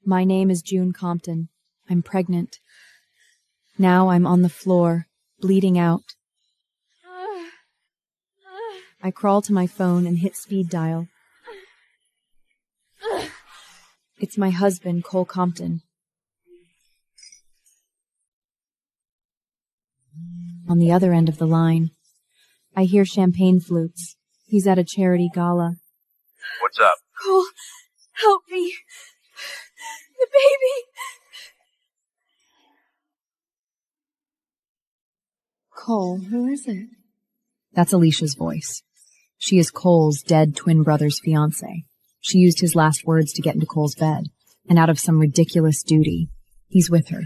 My name is June Compton. I'm pregnant. Now I'm on the floor, bleeding out. I crawl to my phone and hit speed dial. It's my husband, Cole Compton. On the other end of the line, I hear champagne flutes. He's at a charity gala. What's up? Cole, help me. The baby. Cole, who is it? That's Alicia's voice. She is Cole's dead twin brother's fiancé. She used his last words to get into Cole's bed, and out of some ridiculous duty, he's with her.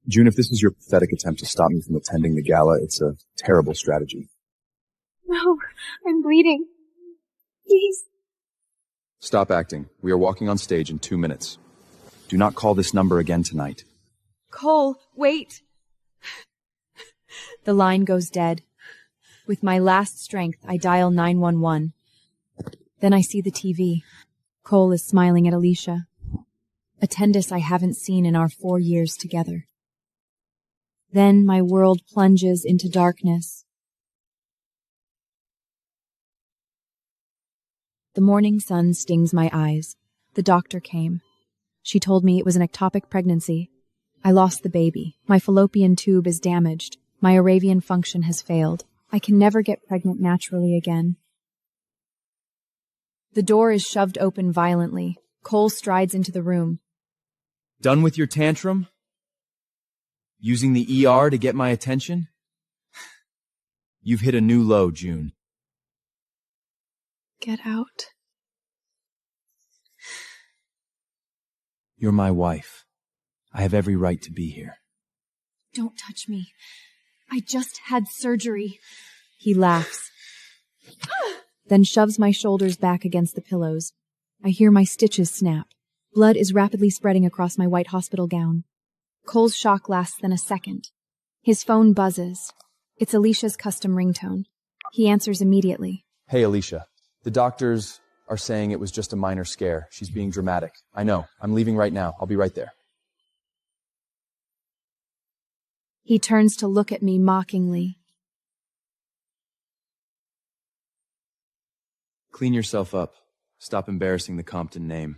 June, if this is your pathetic attempt to stop me from attending the gala, it's a terrible strategy. No, I'm bleeding. Please. Stop acting. We are walking on stage in 2 minutes. Do not call this number again tonight. Cole, wait. The line goes dead. With my last strength, I dial 911. Then I see the TV. Cole is smiling at Alycia. A Tendis I haven't seen in our 4 years together. Then my world plunges into darkness. The morning sun stings my eyes. The doctor came. She told me it was an ectopic pregnancy. I lost the baby. My fallopian tube is damaged. My Arabian function has failed. I can never get pregnant naturally again. The door is shoved open violently. Cole strides into the room. Done with your tantrum? Using the ER to get my attention? You've hit a new low, June. Get out. You're my wife. I have every right to be here. Don't touch me. I just had surgery. He laughs, then shoves my shoulders back against the pillows. I hear my stitches snap. Blood is rapidly spreading across my white hospital gown. Cole's shock lasts than a second. His phone buzzes. It's Alicia's custom ringtone. He answers immediately. Hey, Alycia. The doctors are saying it was just a minor scare. She's being dramatic. I know. I'm leaving right now. I'll be right there. He turns to look at me mockingly. Clean yourself up. Stop embarrassing the Compton name.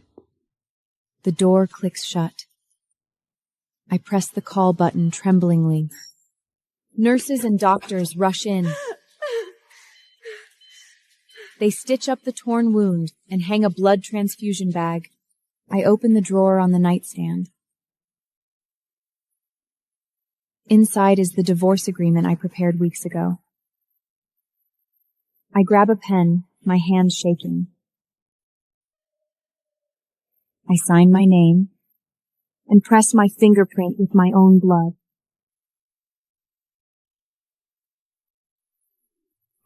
The door clicks shut. I press the call button tremblingly. Nurses and doctors rush in. They stitch up the torn wound and hang a blood transfusion bag. I open the drawer on the nightstand. Inside is the divorce agreement I prepared weeks ago. I grab a pen, my hands shaking. I sign my name and press my fingerprint with my own blood.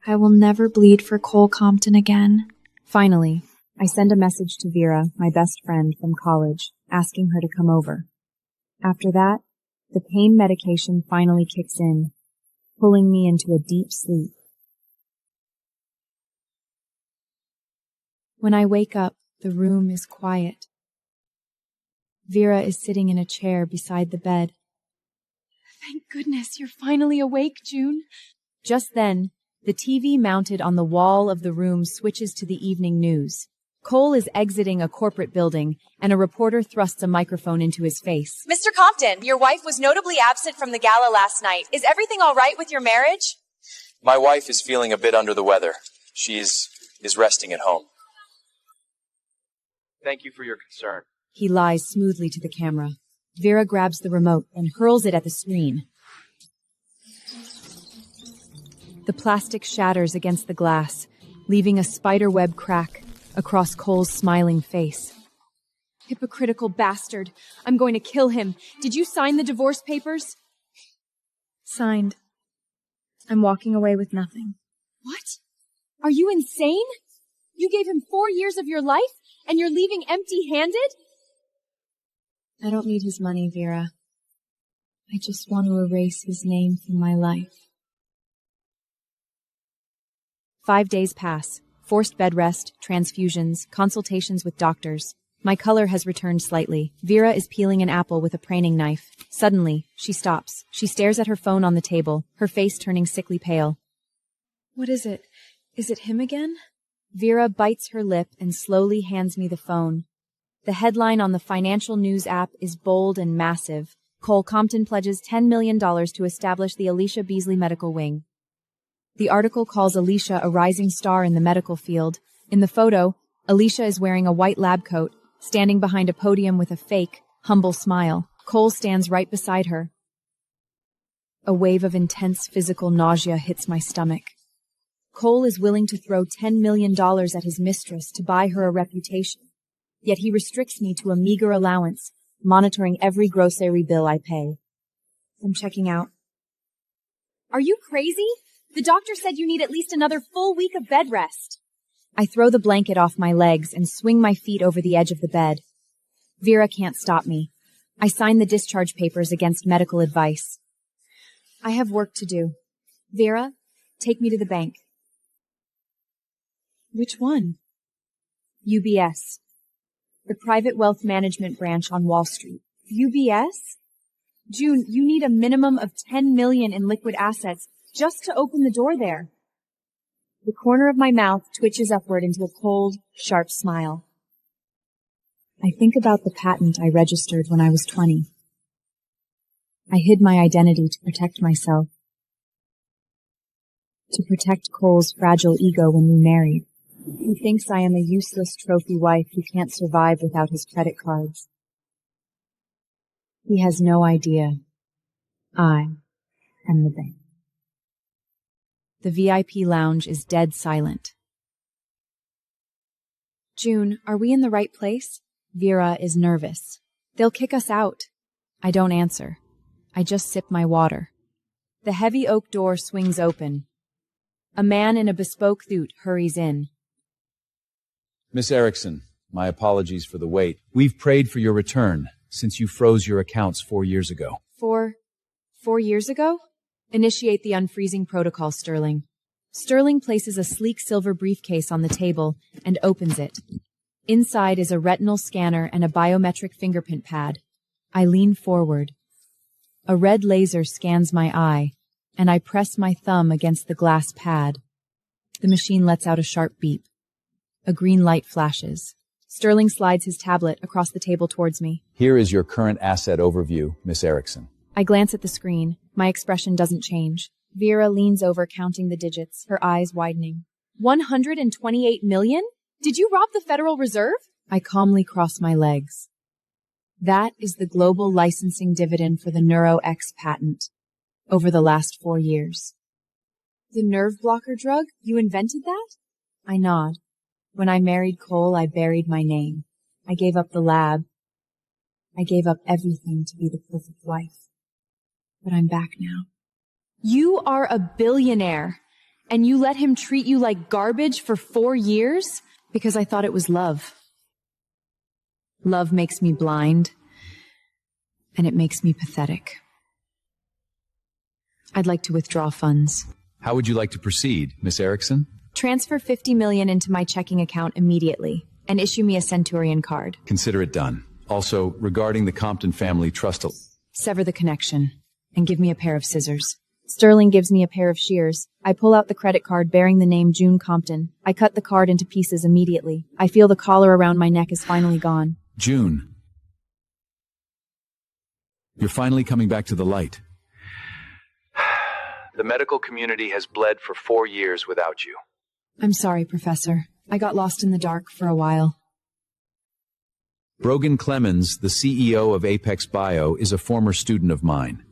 I will never bleed for Cole Compton again. Finally, I send a message to Vera, my best friend from college, asking her to come over. After that, the pain medication finally kicks in, pulling me into a deep sleep. When I wake up, the room is quiet. Vera is sitting in a chair beside the bed. Thank goodness you're finally awake, June. Just then, the TV mounted on the wall of the room switches to the evening news. Cole is exiting a corporate building, and a reporter thrusts a microphone into his face. Mr. Compton, your wife was notably absent from the gala last night. Is everything all right with your marriage? My wife is feeling a bit under the weather. She is resting at home. Thank you for your concern. He lies smoothly to the camera. Vera grabs the remote and hurls it at the screen. The plastic shatters against the glass, leaving a spiderweb crack across Cole's smiling face. Hypocritical bastard. I'm going to kill him. Did you sign the divorce papers? Signed. I'm walking away with nothing. What? Are you insane? You gave him 4 years of your life, and you're leaving empty-handed? I don't need his money, Vera. I just want to erase his name from my life. 5 days pass. Forced bed rest, transfusions, consultations with doctors. My color has returned slightly. Vera is peeling an apple with a praning knife. Suddenly, she stops. She stares at her phone on the table, her face turning sickly pale. What is it? Is it him again? Vera bites her lip and slowly hands me the phone. The headline on the financial news app is bold and massive. Cole Compton pledges $10 million to establish the Alycia Beasley Medical Wing. The article calls Alycia a rising star in the medical field. In the photo, Alycia is wearing a white lab coat, standing behind a podium with a fake, humble smile. Cole stands right beside her. A wave of intense physical nausea hits my stomach. Cole is willing to throw $10 million at his mistress to buy her a reputation. Yet he restricts me to a meager allowance, monitoring every grocery bill I pay. I'm checking out. Are you crazy? The doctor said you need at least another full week of bed rest. I throw the blanket off my legs and swing my feet over the edge of the bed. Vera can't stop me. I sign the discharge papers against medical advice. I have work to do. Vera, take me to the bank. Which one? UBS. The private wealth management branch on Wall Street. UBS? June, you need a minimum of $10 million in liquid assets just to open the door there. The corner of my mouth twitches upward into a cold, sharp smile. I think about the patent I registered when I was 20. I hid my identity to protect myself. To protect Cole's fragile ego when we married. He thinks I am a useless trophy wife who can't survive without his credit cards. He has no idea. I am the bank. The VIP lounge is dead silent. June, are we in the right place? Vera is nervous. They'll kick us out. I don't answer. I just sip my water. The heavy oak door swings open. A man in a bespoke suit hurries in. Miss Erickson, my apologies for the wait. We've prayed for your return since you froze your accounts 4 years ago. 4 years ago? Initiate the unfreezing protocol, Sterling. Sterling places a sleek silver briefcase on the table and opens it. Inside is a retinal scanner and a biometric fingerprint pad. I lean forward. A red laser scans my eye, and I press my thumb against the glass pad. The machine lets out a sharp beep. A green light flashes. Sterling slides his tablet across the table towards me. Here is your current asset overview, Miss Erickson. I glance at the screen. My expression doesn't change. Vera leans over, counting the digits, her eyes widening. 128 million? Did you rob the Federal Reserve? I calmly cross my legs. That is the global licensing dividend for the NeuroX patent over the last 4 years. The nerve blocker drug? You invented that? I nod. When I married Cole, I buried my name. I gave up the lab. I gave up everything to be the perfect wife. But I'm back now. You are a billionaire, and you let him treat you like garbage for 4 years? Because I thought it was love. Love makes me blind, and it makes me pathetic. I'd like to withdraw funds. How would you like to proceed, Miss Erickson? Transfer $50 million into my checking account immediately, and issue me a Centurion card. Consider it done. Also, regarding the Compton family trust... Sever the connection, and give me a pair of scissors. Sterling gives me a pair of shears. I pull out the credit card bearing the name June Compton. I cut the card into pieces immediately. I feel the collar around my neck is finally gone. June. You're finally coming back to the light. The medical community has bled for 4 years without you. I'm sorry, Professor. I got lost in the dark for a while. Brogan Clemens, the CEO of Apex Bio, is a former student of mine.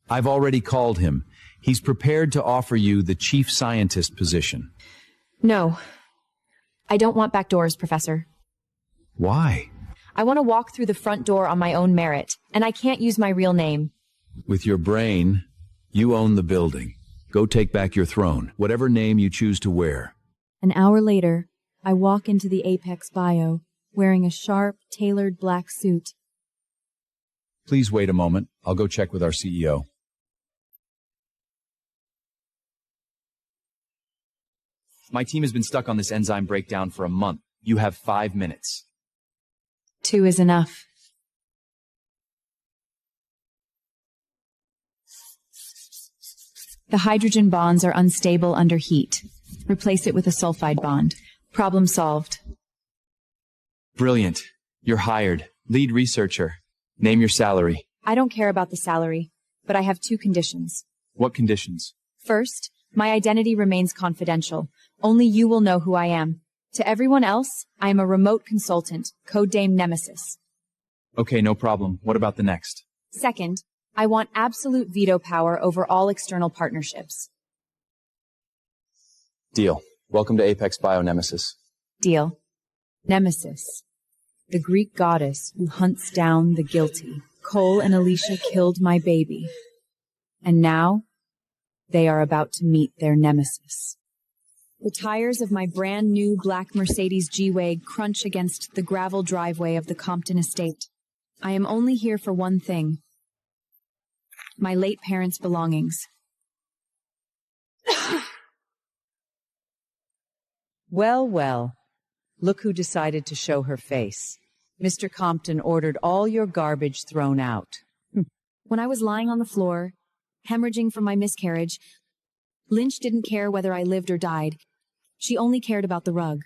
I've already called him. He's prepared to offer you the chief scientist position. No. I don't want back doors, Professor. Why? I want to walk through the front door on my own merit, and I can't use my real name. With your brain, you own the building. Go take back your throne, whatever name you choose to wear. An hour later, I walk into the Apex Bio, wearing a sharp, tailored black suit. Please wait a moment. I'll go check with our CEO. My team has been stuck on this enzyme breakdown for a month. You have 5 minutes. 2 is enough. The hydrogen bonds are unstable under heat. Replace it with a sulfide bond. Problem solved. Brilliant. You're hired. Lead researcher. Name your salary. I don't care about the salary, but I have 2 conditions. What conditions? First, my identity remains confidential. Only you will know who I am. To everyone else, I am a remote consultant, codename Nemesis. Okay, no problem. What about the next? Second, I want absolute veto power over all external partnerships. Deal. Welcome to Apex Bio, Nemesis. Deal. Nemesis, the Greek goddess who hunts down the guilty. Cole and Alycia killed my baby. And now, they are about to meet their nemesis. The tires of my brand new black Mercedes G-Wag crunch against the gravel driveway of the Compton estate. I am only here for one thing. My late parents' belongings. Well, well. Look who decided to show her face. Mr. Compton ordered all your garbage thrown out. When I was lying on the floor, hemorrhaging from my miscarriage, Lynch didn't care whether I lived or died. She only cared about the rug.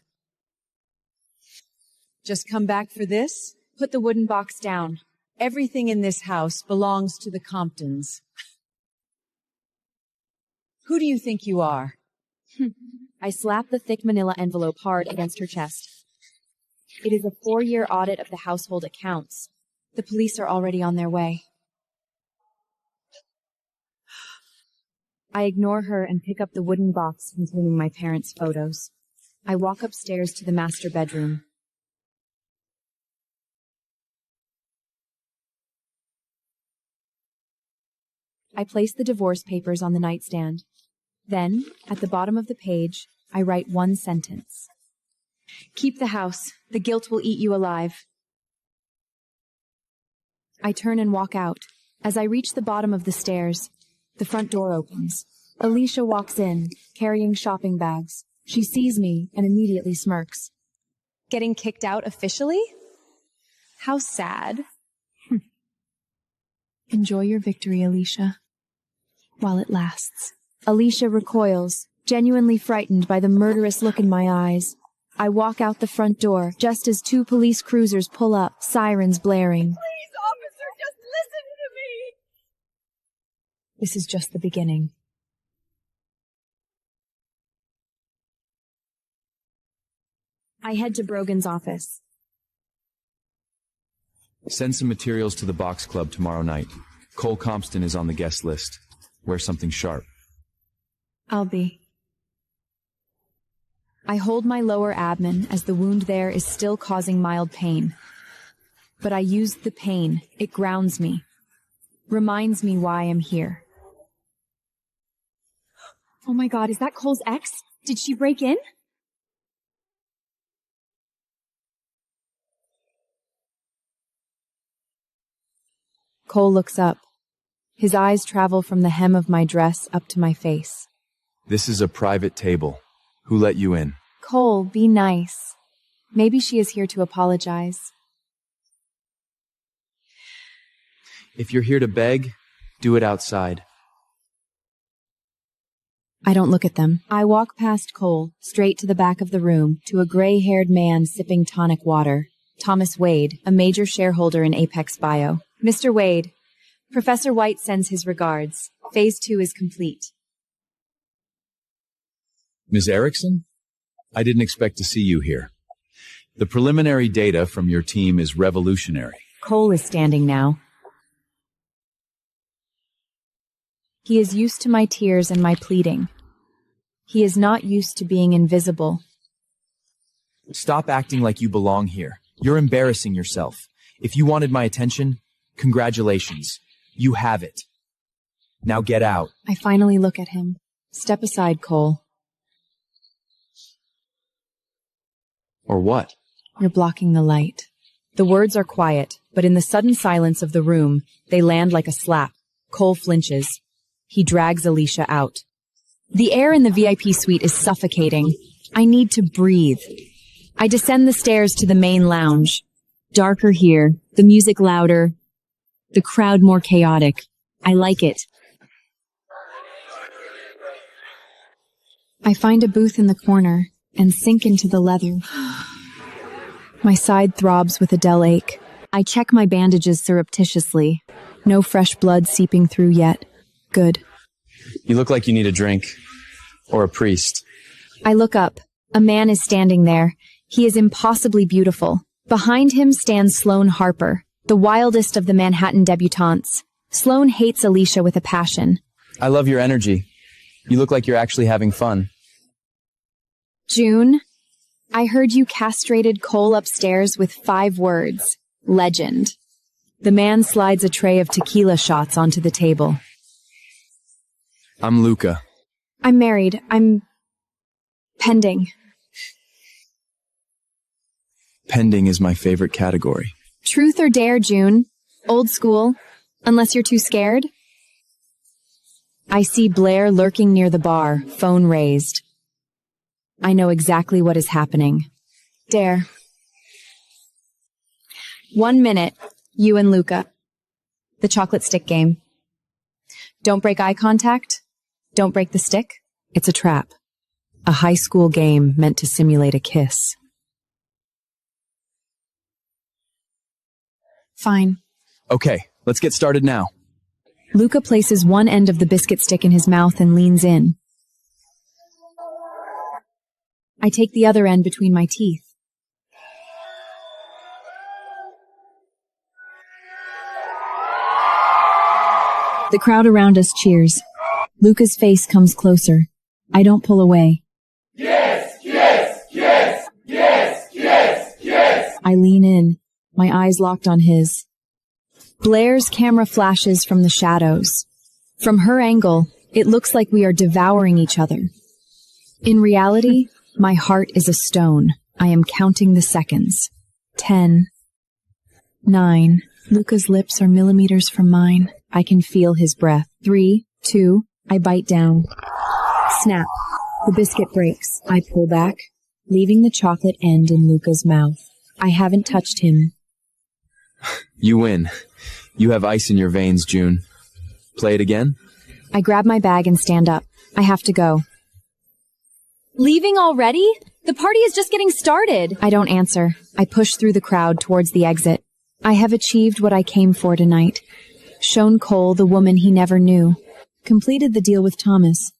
Just come back for this? Put the wooden box down. Everything in this house belongs to the Comptons. Who do you think you are? I slapped the thick manila envelope hard against her chest. It is a 4-year audit of the household accounts. The police are already on their way. I ignore her and pick up the wooden box containing my parents' photos. I walk upstairs to the master bedroom. I place the divorce papers on the nightstand. Then, at the bottom of the page, I write one sentence. Keep the house. The guilt will eat you alive. I turn and walk out. As I reach the bottom of the stairs, the front door opens. Alycia walks in, carrying shopping bags. She sees me and immediately smirks. Getting kicked out officially? How sad. Enjoy your victory, Alycia. While it lasts. Alycia recoils, genuinely frightened by the murderous look in my eyes. I walk out the front door, just as 2 police cruisers pull up, sirens blaring. Please, officer, just listen to me! This is just the beginning. I head to Brogan's office. Send some materials to the Box Club tomorrow night. Cole Compton is on the guest list. Wear something sharp. I'll be. I hold my lower abdomen as the wound there is still causing mild pain. But I use the pain. It grounds me. Reminds me why I'm here. Oh my God, is that Cole's ex? Did she break in? Cole looks up. His eyes travel from the hem of my dress up to my face. This is a private table. Who let you in? Cole, be nice. Maybe she is here to apologize. If you're here to beg, do it outside. I don't look at them. I walk past Cole, straight to the back of the room, to a gray-haired man sipping tonic water. Thomas Wade, a major shareholder in Apex Bio. Mr. Wade, Professor White sends his regards. Phase 2 is complete. Ms. Erickson? I didn't expect to see you here. The preliminary data from your team is revolutionary. Cole is standing now. He is used to my tears and my pleading. He is not used to being invisible. Stop acting like you belong here. You're embarrassing yourself. If you wanted my attention, congratulations. You have it. Now get out. I finally look at him. Step aside, Cole. Or what? You're blocking the light. The words are quiet, but in the sudden silence of the room, they land like a slap. Cole flinches. He drags Alycia out. The air in the VIP suite is suffocating. I need to breathe. I descend the stairs to the main lounge. Darker here, the music louder, the crowd more chaotic. I like it. I find a booth in the corner and sink into the leather. My side throbs with a dull ache. I check my bandages surreptitiously. No fresh blood seeping through yet. Good. You look like you need a drink. Or a priest. I look up. A man is standing there. He is impossibly beautiful. Behind him stands Sloane Harper, the wildest of the Manhattan debutantes. Sloane hates Alycia with a passion. I love your energy. You look like you're actually having fun. June, I heard you castrated Cole upstairs with 5 words. Legend. The man slides a tray of tequila shots onto the table. I'm Luca. I'm married. I'm pending. Pending is my favorite category. Truth or dare, June? Old school. Unless you're too scared. I see Blair lurking near the bar, phone raised. I know exactly what is happening. Dare. 1 minute, you and Luca. The chocolate stick game. Don't break eye contact. Don't break the stick. It's a trap. A high school game meant to simulate a kiss. Fine. Okay, let's get started now. Luca places one end of the biscuit stick in his mouth and leans in. I take the other end between my teeth. The crowd around us cheers. Luca's face comes closer. I don't pull away. Yes, yes, yes, yes, yes, yes. I lean in, my eyes locked on his. Blair's camera flashes from the shadows. From her angle, it looks like we are devouring each other. In reality, my heart is a stone. I am counting the seconds. 10, 9. Luca's lips are millimeters from mine. I can feel his breath. 3, 2. I bite down. Snap. The biscuit breaks. I pull back, leaving the chocolate end in Luca's mouth. I haven't touched him. You win. You have ice in your veins, June. Play it again? I grab my bag and stand up. I have to go. Leaving already? The party is just getting started. I don't answer. I push through the crowd towards the exit. I have achieved what I came for tonight. Shown Cole the woman he never knew. Completed the deal with Thomas.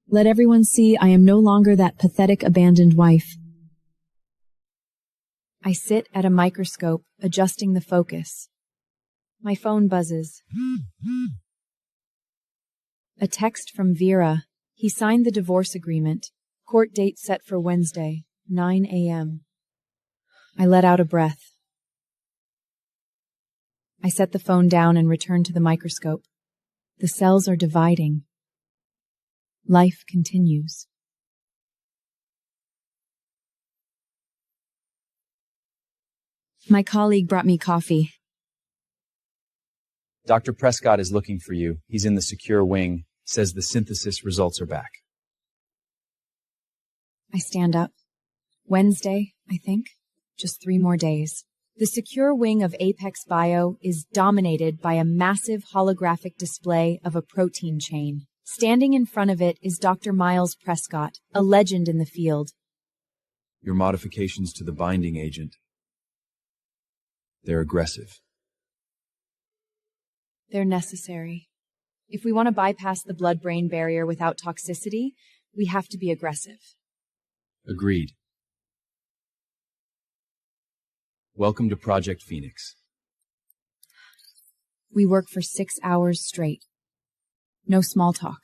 Let everyone see I am no longer that pathetic abandoned wife. I sit at a microscope, adjusting the focus. My phone buzzes. A text from Vera. He signed the divorce agreement. Court date set for Wednesday, 9 a.m. I let out a breath. I set the phone down and return to the microscope. The cells are dividing. Life continues. My colleague brought me coffee. Dr. Prescott is looking for you. He's in the secure wing. Says the synthesis results are back. I stand up. Wednesday, I think. Just 3 more days. The secure wing of Apex Bio is dominated by a massive holographic display of a protein chain. Standing in front of it is Dr. Miles Prescott, a legend in the field. Your modifications to the binding agent. They're aggressive. They're necessary. If we want to bypass the blood-brain barrier without toxicity, we have to be aggressive. Agreed. Welcome to Project Phoenix. We work for 6 hours straight. No small talk.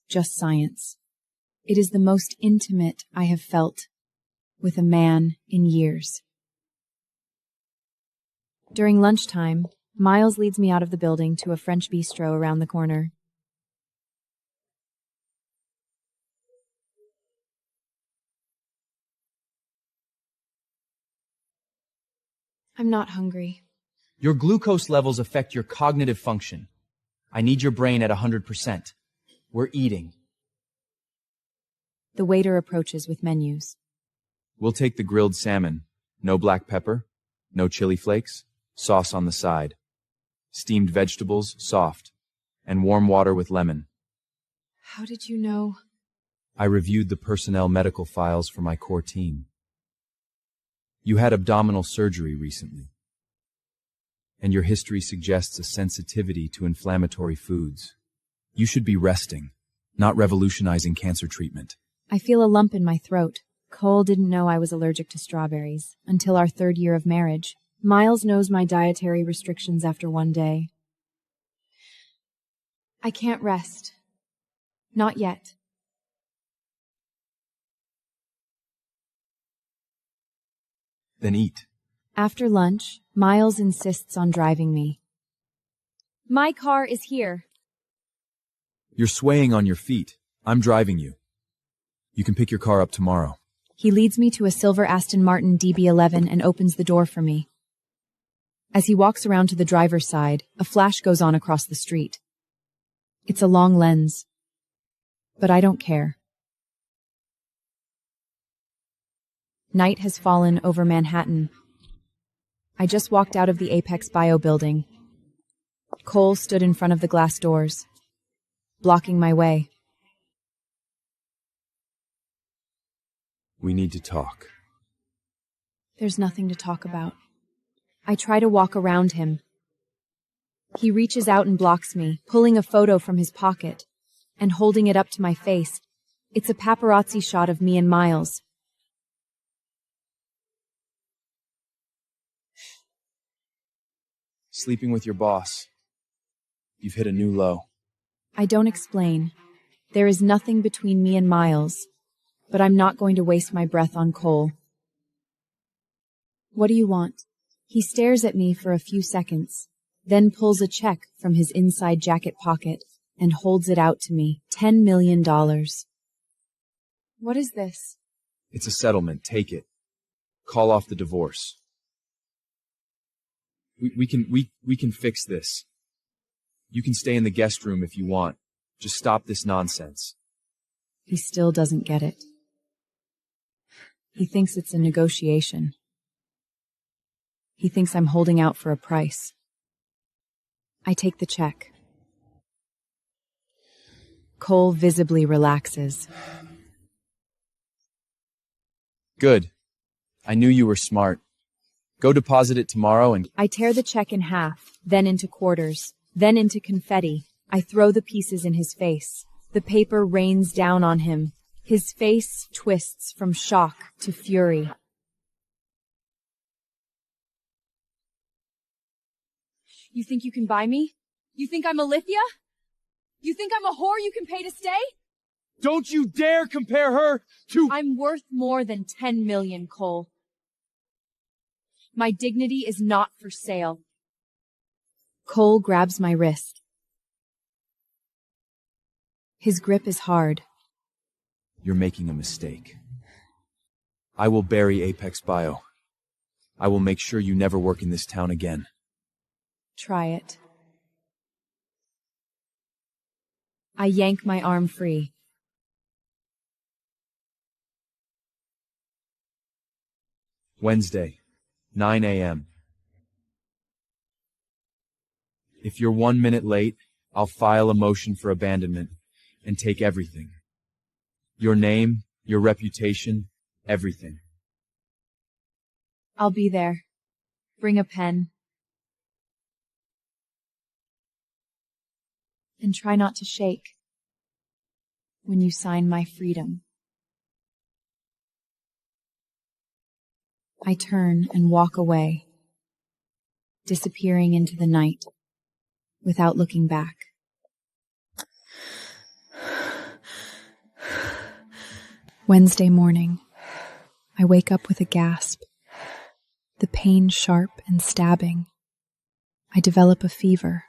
Just science. It is the most intimate I have felt with a man in years. During lunchtime, Miles leads me out of the building to a French bistro around the corner. I'm not hungry. Your glucose levels affect your cognitive function. I need your brain at 100%. We're eating. The waiter approaches with menus. We'll take the grilled salmon. No black pepper? No chili flakes, sauce on the side. Steamed vegetables, soft. And warm water with lemon. How did you know? I reviewed the personnel medical files for my core team. You had abdominal surgery recently. And your history suggests a sensitivity to inflammatory foods. You should be resting, not revolutionizing cancer treatment. I feel a lump in my throat. Cole didn't know I was allergic to strawberries until our 3rd year of marriage. Miles knows my dietary restrictions after one day. I can't rest. Not yet. Then eat. After lunch, Miles insists on driving me. My car is here. You're swaying on your feet. I'm driving you. You can pick your car up tomorrow. He leads me to a silver Aston Martin DB11 and opens the door for me. As he walks around to the driver's side, a flash goes on across the street. It's a long lens. But I don't care. Night has fallen over Manhattan. I just walked out of the Apex Bio building. Cole stood in front of the glass doors, blocking my way. We need to talk. There's nothing to talk about. I try to walk around him. He reaches out and blocks me, pulling a photo from his pocket and holding it up to my face. It's a paparazzi shot of me and Miles. Sleeping with your boss. You've hit a new low. I don't explain. There is nothing between me and Miles, but I'm not going to waste my breath on Cole. What do you want? He stares at me for a few seconds, then pulls a check from his inside jacket pocket and holds it out to me. $10 million. What is this? It's a settlement. Take it. Call off the divorce. We can fix this. You can stay in the guest room if you want. Just stop this nonsense. He still doesn't get it. He thinks it's a negotiation. He thinks I'm holding out for a price. I take the check. Cole visibly relaxes. Good. I knew you were smart. Go deposit it tomorrow and... I tear the check in half, then into quarters, then into confetti. I throw the pieces in his face. The paper rains down on him. His face twists from shock to fury. You think you can buy me? You think I'm Alycia? You think I'm a whore you can pay to stay? Don't you dare compare her to... I'm worth more than 10 million, Cole. My dignity is not for sale. Cole grabs my wrist. His grip is hard. You're making a mistake. I will bury Apex Bio. I will make sure you never work in this town again. Try it. I yank my arm free. Wednesday, 9 a.m. If you're 1 minute late, I'll file a motion for abandonment and take everything. Your name, your reputation, everything. I'll be there. Bring a pen. And try not to shake when you sign my freedom. I turn and walk away, disappearing into the night without looking back. Wednesday morning, I wake up with a gasp. The pain sharp and stabbing. I develop a fever.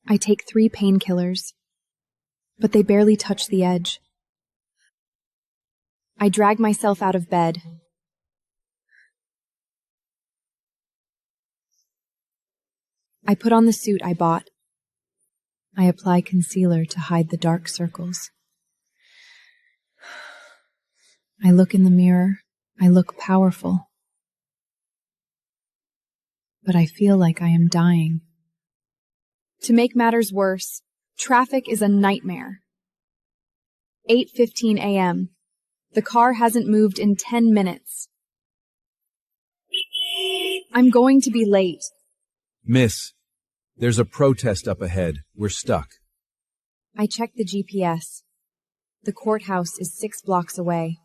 I take 3 painkillers, but they barely touch the edge. I drag myself out of bed. I put on the suit I bought. I apply concealer to hide the dark circles. I look in the mirror. I look powerful. But I feel like I am dying. To make matters worse, traffic is a nightmare. 8:15 a.m. The car hasn't moved in 10 minutes. I'm going to be late. Miss, there's a protest up ahead. We're stuck. I check the GPS. The courthouse is 6 blocks away.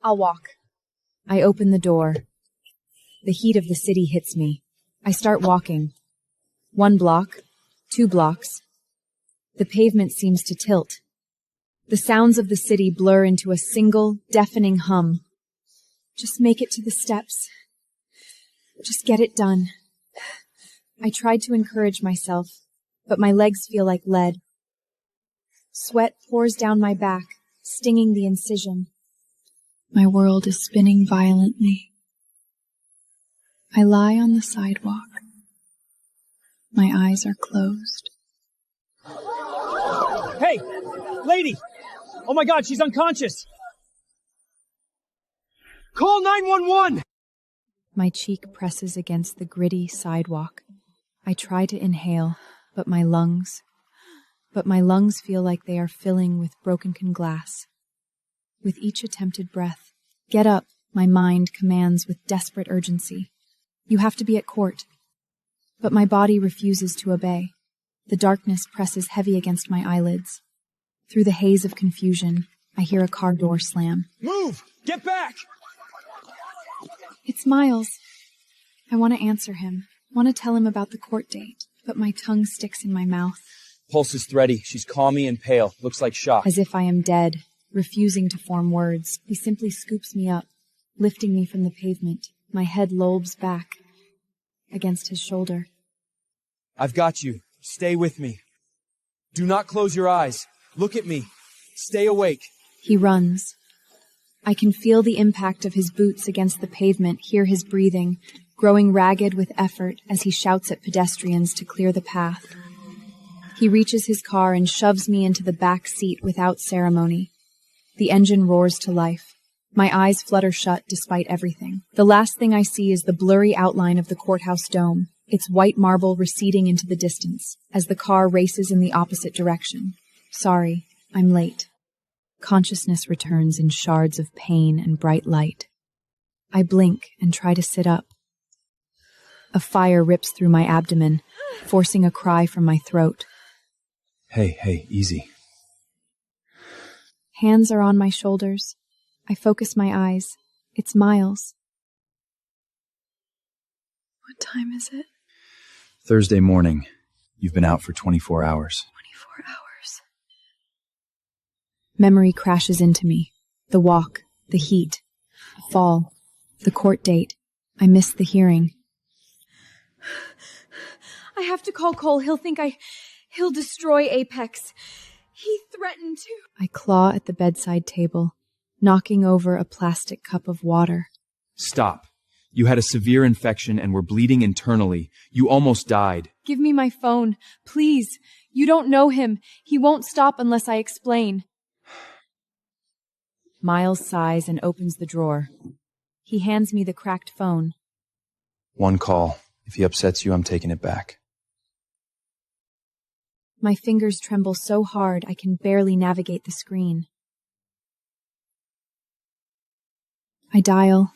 I'll walk. I open the door. The heat of the city hits me. I start walking. 1 block, 2 blocks. The pavement seems to tilt. The sounds of the city blur into a single, deafening hum. Just make it to the steps. Just get it done. I tried to encourage myself, but my legs feel like lead. Sweat pours down my back, stinging the incision. My world is spinning violently. I lie on the sidewalk. My eyes are closed. Hey, lady! Oh my God, she's unconscious! Call 911! My cheek presses against the gritty sidewalk. I try to inhale, but my lungs feel like they are filling with broken glass. With each attempted breath, get up, my mind commands with desperate urgency. You have to be at court. But my body refuses to obey. The darkness presses heavy against my eyelids. Through the haze of confusion, I hear a car door slam. Move! Get back! It's Miles. I want to answer him. Want to tell him about the court date, but my tongue sticks in my mouth. Pulse is thready. She's calmy and pale. Looks like shock. As if I am dead, refusing to form words. He simply scoops me up, lifting me from the pavement. My head lolls back against his shoulder. I've got you. Stay with me. Do not close your eyes. Look at me. Stay awake. He runs. I can feel the impact of his boots against the pavement, hear his breathing, growing ragged with effort as he shouts at pedestrians to clear the path. He reaches his car and shoves me into the back seat without ceremony. The engine roars to life. My eyes flutter shut despite everything. The last thing I see is the blurry outline of the courthouse dome, its white marble receding into the distance as the car races in the opposite direction. Sorry, I'm late. Consciousness returns in shards of pain and bright light. I blink and try to sit up. A fire rips through my abdomen, forcing a cry from my throat. Hey, easy. Hands are on my shoulders. I focus my eyes. It's Miles. What time is it? Thursday morning. You've been out for 24 hours. 24 hours. Memory crashes into me. The walk, the heat, the fall, the court date. I missed the hearing. I have to call Cole. He'll destroy Apex. He threatened to. I claw at the bedside table, knocking over a plastic cup of water. Stop. You had a severe infection and were bleeding internally. You almost died. Give me my phone, please. You don't know him. He won't stop unless I explain. Miles sighs and opens the drawer. He hands me the cracked phone. One call. If he upsets you, I'm taking it back. My fingers tremble so hard I can barely navigate the screen. I dial